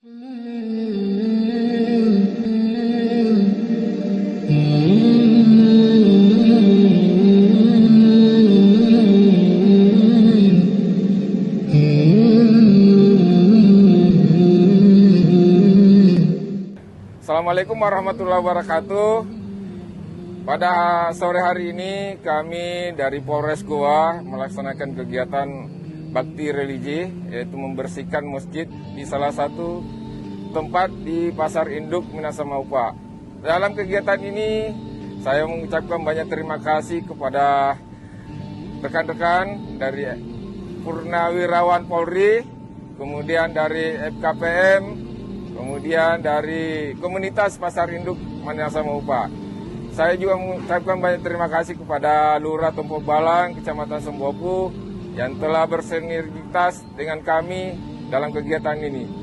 Assalamualaikum warahmatullahi wabarakatuh. Pada sore hari ini kami dari Polres Goa melaksanakan kegiatan bakti religi, yaitu membersihkan masjid di salah satu tempat di Pasar Induk Minahasa-Maupa. Dalam kegiatan ini saya mengucapkan banyak terima kasih kepada rekan-rekan dari Purnawirawan Polri, kemudian dari FKPM, kemudian dari komunitas Pasar Induk Minahasa-Maupa. Saya juga mengucapkan banyak terima kasih kepada Lurah Tompo Balang, Kecamatan Sembopu, yang telah bersinergitas dengan kami dalam kegiatan ini.